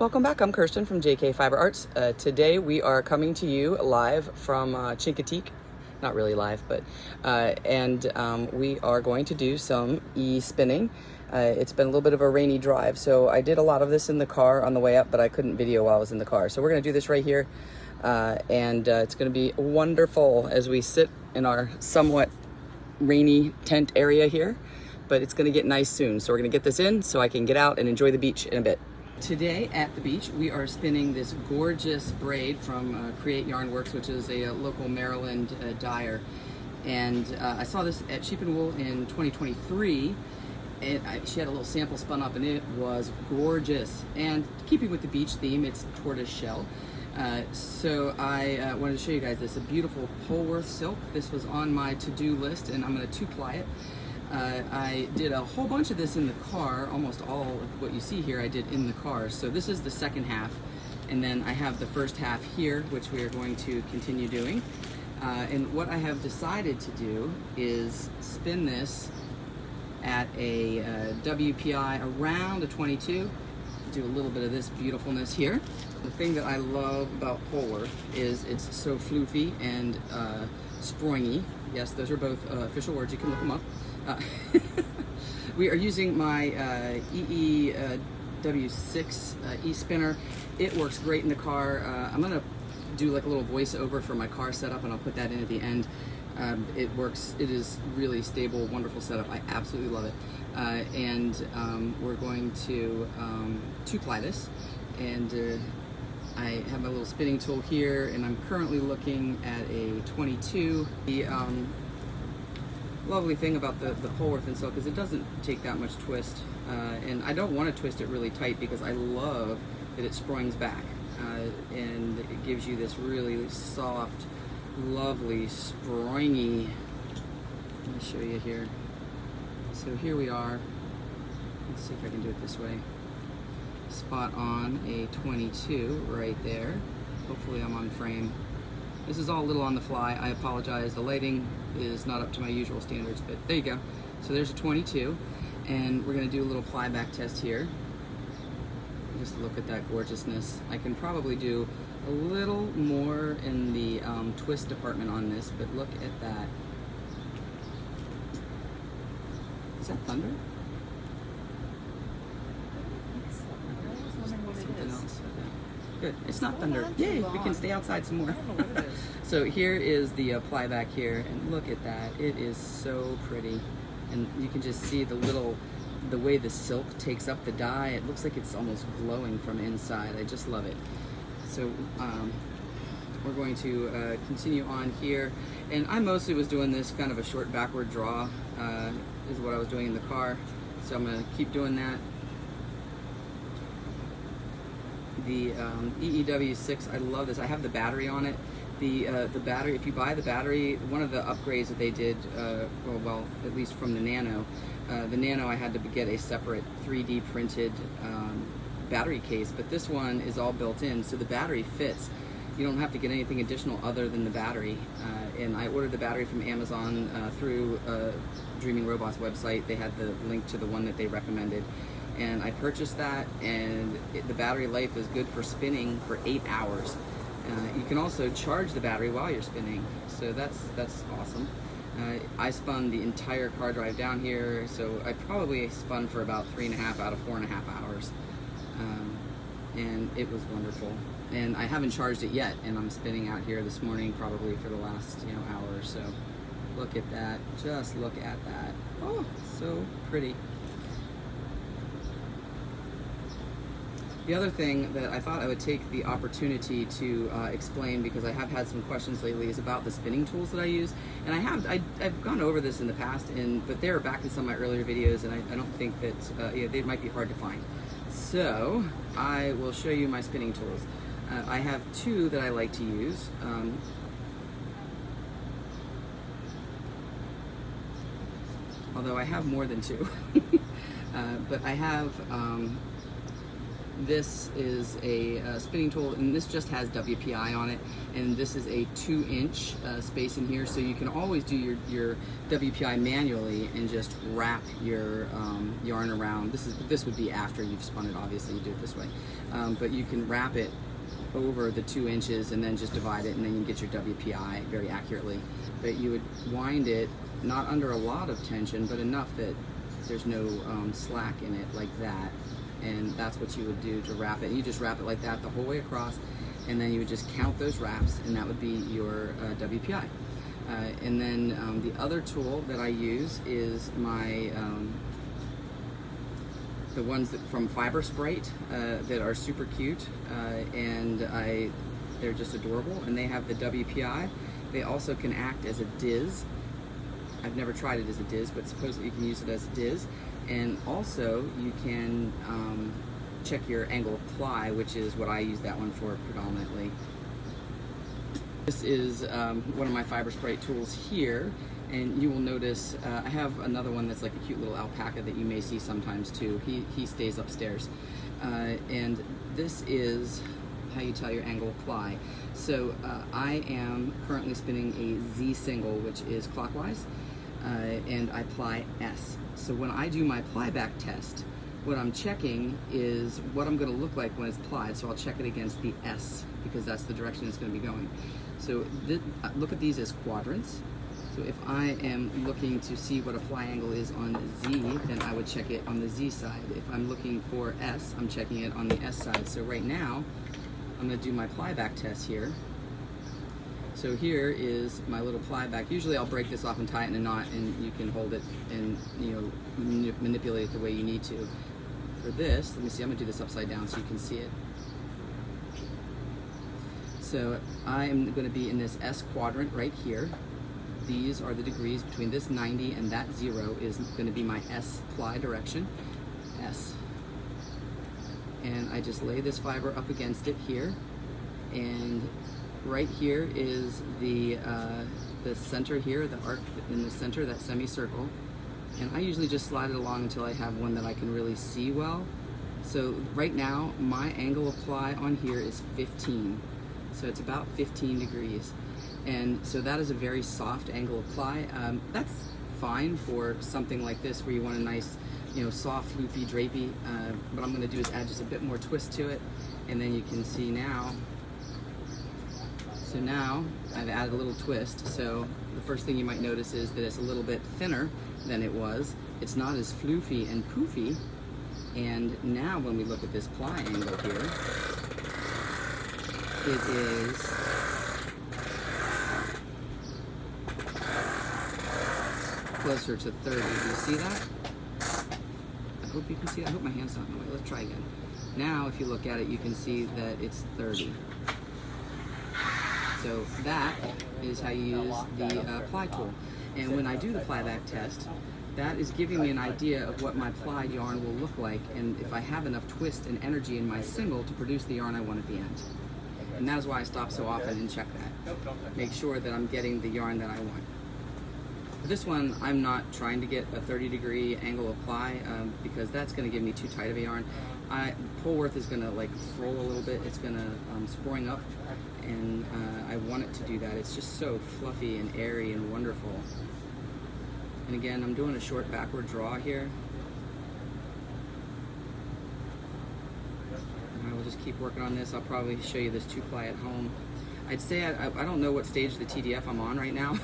Welcome back. I'm Kirsten from JK Fiber Arts. Today we are coming to you live from Chincoteague. Not really live, but we are going to do some e-spinning. It's been a little bit of a rainy drive, so I did a lot of this in the car on the way up, but I couldn't video while I was in the car. So we're going to do this right here, and it's going to be wonderful as we sit in our somewhat rainy tent area here, but it's going to get nice soon. So we're going to get this in so I can get out and enjoy the beach in a bit. Today at the beach, we are spinning this gorgeous braid from Create Yarn Works, which is a local Maryland dyer. And I saw this at Sheep and Wool in 2023. She had a little sample spun up and it was gorgeous. And keeping with the beach theme, it's tortoise shell. So I wanted to show you guys this, a beautiful Polwarth silk. This was on my to-do list and I'm going to two-ply it. I did a whole bunch of this in the car. Almost all of what you see here I did in the car. So this is the second half, and then I have the first half here, which we are going to continue doing. And what I have decided to do is spin this at a WPI around a 22. Do a little bit of this beautifulness here. The thing that I love about Polwarth is it's so floofy and springy. Yes, those are both official words. You can look them up. We are using my EEW6 e-spinner. It works great in the car. I'm gonna do like a little voiceover for my car setup, and I'll put that in at the end. It works. It is really stable, wonderful setup. I absolutely love it. We're going to two-ply this, and I have my little spinning tool here, and I'm currently looking at a 22. The lovely thing about the Polwarth and silk is it doesn't take that much twist, and I don't want to twist it really tight because I love that it springs back, and it gives you this really soft, lovely, springy. Let me show you here. So here we are. Let's see if I can do it this way. Spot on a 22 right there. Hopefully I'm on frame. This is all a little on the fly. I apologize. The lighting is not up to my usual standards, but there you go. So there's a 22, and we're going to do a little ply back test here. Just look at that gorgeousness. I can probably do a little more in the twist department on this, but look at that. Is that thunder? Something else. Okay. Good. It's not thunder. Yay! We can stay outside some more. So here is the ply back here, and look at that. It is so pretty, and you can just see the way the silk takes up the dye. It looks like it's almost glowing from inside. I just love it. So we're going to continue on here, and I mostly was doing this kind of a short backward draw is what I was doing in the car, so I'm going to keep doing that. The EEW6, I love this. I have the battery on it. The battery, if you buy the battery, one of the upgrades that they did, well, at least from the Nano I had to get a separate 3D printed battery case, but this one is all built in, so the battery fits. You don't have to get anything additional other than the battery. And I ordered the battery from Amazon through Dreaming Robots website. They had the link to the one that they recommended. And I purchased that, and the battery life is good for spinning for 8 hours. You can also charge the battery while you're spinning, so that's awesome. I spun the entire car drive down here, so I probably spun for about 3.5 out of 4.5 hours, and it was wonderful. And I haven't charged it yet, and I'm spinning out here this morning probably for the last hour or so. Look at that! Just look at that! Oh, so pretty. The other thing that I thought I would take the opportunity to explain, because I have had some questions lately, is about the spinning tools that I use. And I've gone over this in the past, but they were back in some of my earlier videos, and I don't think that they might be hard to find. So I will show you my spinning tools. I have two that I like to use. Although I have more than two. But I have this is a spinning tool, and this just has WPI on it, and this is a 2-inch space in here, so you can always do your WPI manually and just wrap your yarn around. This would be after you've spun it, obviously you do it this way, but you can wrap it over the 2 inches and then just divide it, and then you get your WPI very accurately. But you would wind it not under a lot of tension, but enough that there's no slack in it, like that. And that's what you would do to wrap it. You just wrap it like that the whole way across, and then you would just count those wraps, and that would be your WPI. And then the other tool that I use is my the ones from Fiber Sprite that are super cute, and they're just adorable, and they have the WPI. They also can act as a Diz. I've never tried it as a Diz, but supposedly you can use it as a Diz. And also you can check your angle of ply, which is what I use that one for predominantly. This is one of my Fiber Sprite tools here, and you will notice I have another one that's like a cute little alpaca that you may see sometimes too. He stays upstairs. And this is how you tell your angle of ply. So I am currently spinning a Z single, which is clockwise, and I ply S. So when I do my ply back test, what I'm checking is what I'm going to look like when it's plied. So I'll check it against the S, because that's the direction it's going to be going. So look at these as quadrants. So if I am looking to see what a ply angle is on Z, then I would check it on the Z side. If I'm looking for S, I'm checking it on the S side. So right now, I'm going to do my ply back test here. So here is my little ply back. Usually I'll break this off and tie it in a knot, and you can hold it and manipulate it the way you need to. For this, let me see, I'm going to do this upside down so you can see it. So I am going to be in this S quadrant right here. These are the degrees between this 90 and that 0 is going to be my S ply direction, S. And I just lay this fiber up against it here, and right here is the center here, the arc in the center, that semicircle. And I usually just slide it along until I have one that I can really see well. So right now, my angle of ply on here is 15. So it's about 15 degrees. And so that is a very soft angle of ply. That's fine for something like this where you want a nice, soft, loopy, drapey. What I'm gonna do is add just a bit more twist to it. And then you can see now, so now I've added a little twist. So the first thing you might notice is that it's a little bit thinner than it was. It's not as floofy and poofy. And now when we look at this ply angle here, it is closer to 30. Do you see that? I hope you can see that. I hope my hand's not in the way. Let's try again. Now if you look at it, you can see that it's 30. So that is how you use the ply tool. And when I do the ply back test, that is giving me an idea of what my plied yarn will look like, and if I have enough twist and energy in my single to produce the yarn I want at the end. And that is why I stop so often and check that. Make sure that I'm getting the yarn that I want. For this one, I'm not trying to get a 30-degree angle of ply because that's going to give me too tight of a yarn. Polwarth is going to like roll a little bit. It's going to spring up, and I want it to do that. It's just so fluffy and airy and wonderful. And again, I'm doing a short backward draw here. And I will just keep working on this. I'll probably show you this 2-ply at home. I'd say I don't know what stage of the TDF I'm on right now.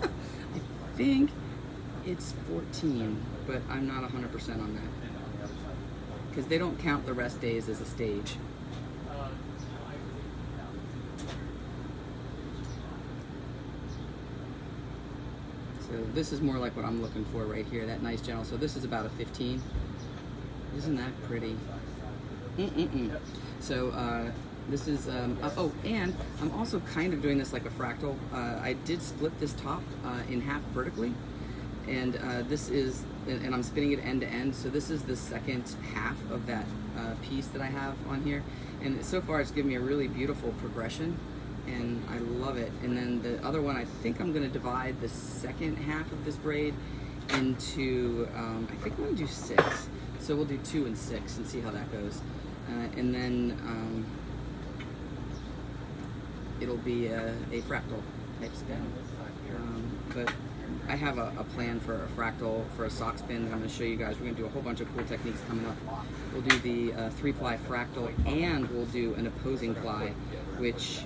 I think it's 14, but I'm not 100% on that, because they don't count the rest days as a stage. So this is more like what I'm looking for right here, that nice gentle. So this is about a 15. Isn't that pretty? So this is, oh, and I'm also kind of doing this like a fractal. I did split this top in half vertically, and this is, and I'm spinning it end to end. So this is the second half of that piece that I have on here. And so far it's given me a really beautiful progression, and I love it. And then the other one, I think I'm gonna divide the second half of this braid into, I think I'm gonna do 6. So we'll do 2 and 6 and see how that goes. and then it'll be a fractal type spin. But I have a plan for a fractal for a sock spin that I'm going to show you guys. We're going to do a whole bunch of cool techniques coming up. We'll do the 3-ply fractal, and we'll do an opposing ply, which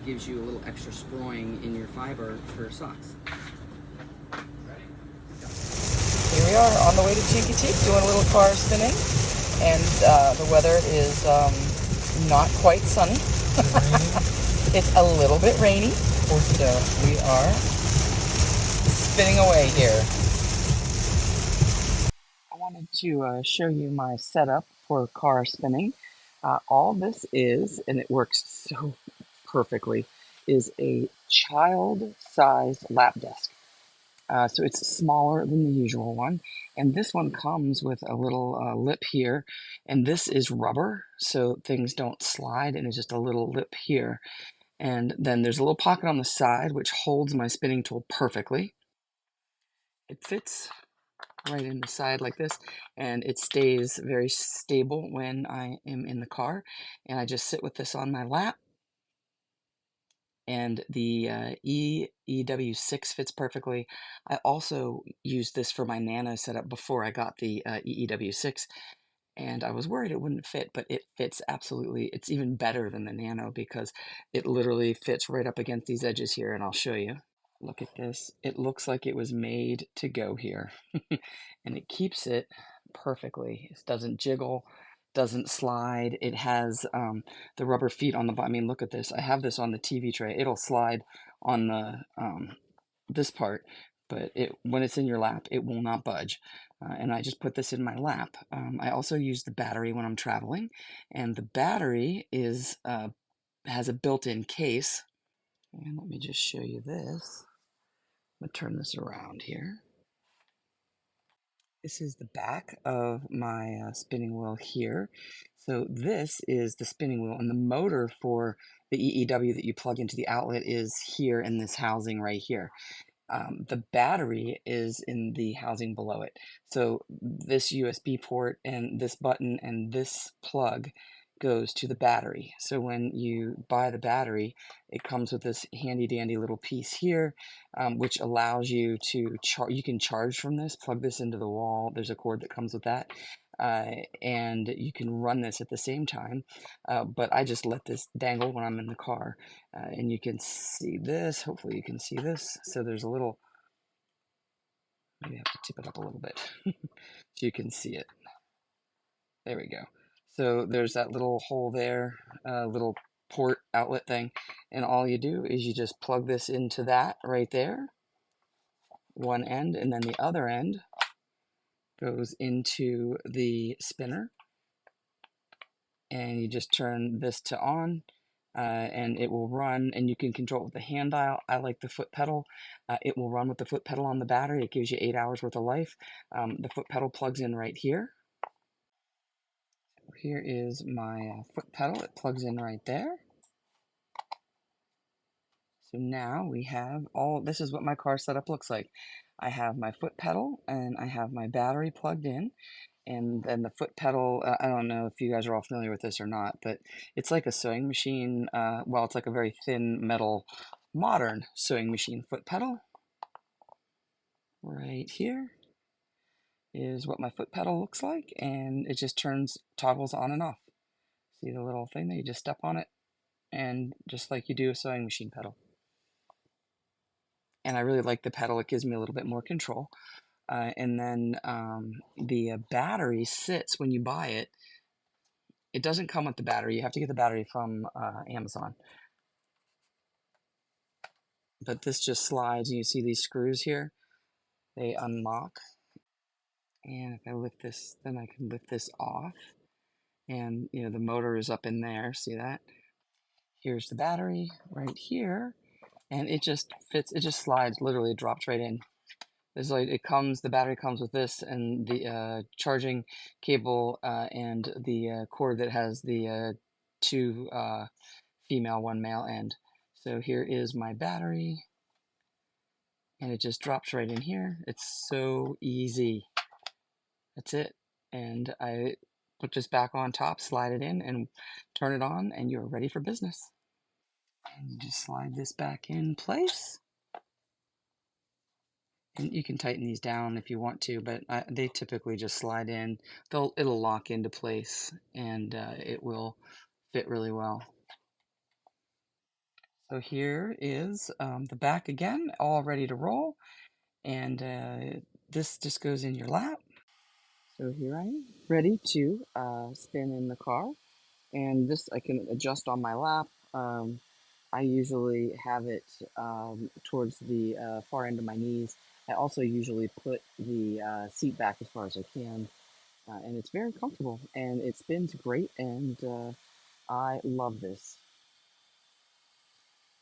gives you a little extra sproing in your fiber for socks. Here we are on the way to Chincoteague, doing a little car spinning, and the weather is not quite sunny. It's a little bit rainy, so we are spinning away here. I wanted to show you my setup for car spinning. All this is, and it works so perfectly, is a child-sized lap desk. So it's smaller than the usual one, and this one comes with a little lip here, and this is rubber, so things don't slide, and it's just a little lip here. And then there's a little pocket on the side which holds my spinning tool perfectly. It fits right in the side like this, and it stays very stable when I am in the car. And I just sit with this on my lap, and the EEW 6 fits perfectly. I also used this for my Nano setup before I got the EEW 6, and I was worried it wouldn't fit, but it fits absolutely. It's even better than the Nano because it literally fits right up against these edges here, and I'll show you. Look at this. It looks like it was made to go here. And it keeps it perfectly. It doesn't jiggle, doesn't slide. It has the rubber feet on the bottom. I mean, look at this. I have this on the TV tray. It'll slide on the this part, but when it's in your lap, it will not budge. And I just put this in my lap. I also use the battery when I'm traveling, and the battery has a built-in case. And let me just show you this. I'm going to turn this around here. This is the back of my spinning wheel here. So this is the spinning wheel, and the motor for the EEW that you plug into the outlet is here in this housing right here. The battery is in the housing below it. So this USB port and this button and this plug goes to the battery. So when you buy the battery, it comes with this handy dandy little piece here, which allows you to you can charge from this, plug this into the wall. There's a cord that comes with that. And you can run this at the same time, but I just let this dangle when I'm in the car, and you can see this. Hopefully you can see this. So there's a little, maybe I have to tip it up a little bit so you can see it. There we go. So there's that little hole there, little port outlet thing, and all you do is you just plug this into that right there, one end, and then the other end goes into the spinner, and you just turn this to on, and it will run, and you can control it with the hand dial. I like the foot pedal. It will run with the foot pedal on the battery. It gives you 8 hours worth of life. The foot pedal plugs in right here. Here is my foot pedal. It plugs in right there. So now we have this is what my car setup looks like. I have my foot pedal and I have my battery plugged in. And then the foot pedal, I don't know if you guys are all familiar with this or not, but it's like a sewing machine. Well, it's like a very thin metal, modern sewing machine foot pedal. Right here is what my foot pedal looks like, and it just toggles on and off. See the little thing that you just step on it, and just like you do a sewing machine pedal. And I really like the pedal. It gives me a little bit more control. And then the battery sits when you buy it. It doesn't come with the battery. You have to get the battery from Amazon. But this just slides, and you see these screws here. They unlock. And if I lift this, then I can lift this off. And, you know, the motor is up in there. See that? Here's the battery right here. And it just fits. It just slides. Literally, it drops right in. There's like the battery comes with this and the charging cable and the cord that has the two female, one male end. So here is my battery, and it just drops right in here. It's so easy. That's it. And I Put this back on top, slide it in, and turn it on, and you're ready for business. And you just slide this back in place. And you can tighten these down if you want to, but they typically just slide in. It'll lock into place, and it will fit really well. So here is the back again, all ready to roll, and this just goes in your lap. So here I am, ready to spin in the car, and this I can adjust on my lap. I usually have it towards the far end of my knees. I also usually put the seat back as far as I can, and it's very comfortable, and it spins great, and I love this.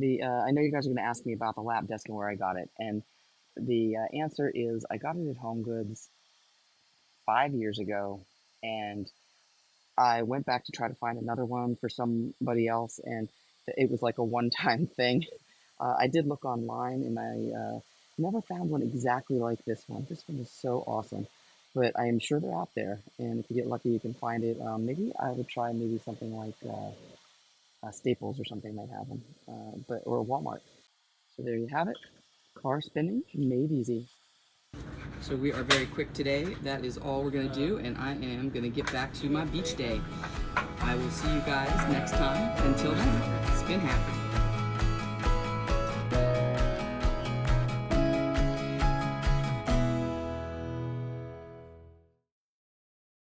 I know you guys are going to ask me about the lap desk and where I got it, and the answer is I got it at Home Goods 5 years ago, and I went back to try to find another one for somebody else, and it was like a one-time thing. I did look online, and I never found one exactly like this one. This one is so awesome, but I am sure they're out there, and if you get lucky, you can find it. Maybe I would try maybe something like Staples or something might have them, or Walmart. So there you have it. Car spinning made easy. So we are very quick today. That is all we're going to do, and I am going to get back to my beach day. I will see you guys next time. Until then, spin happy.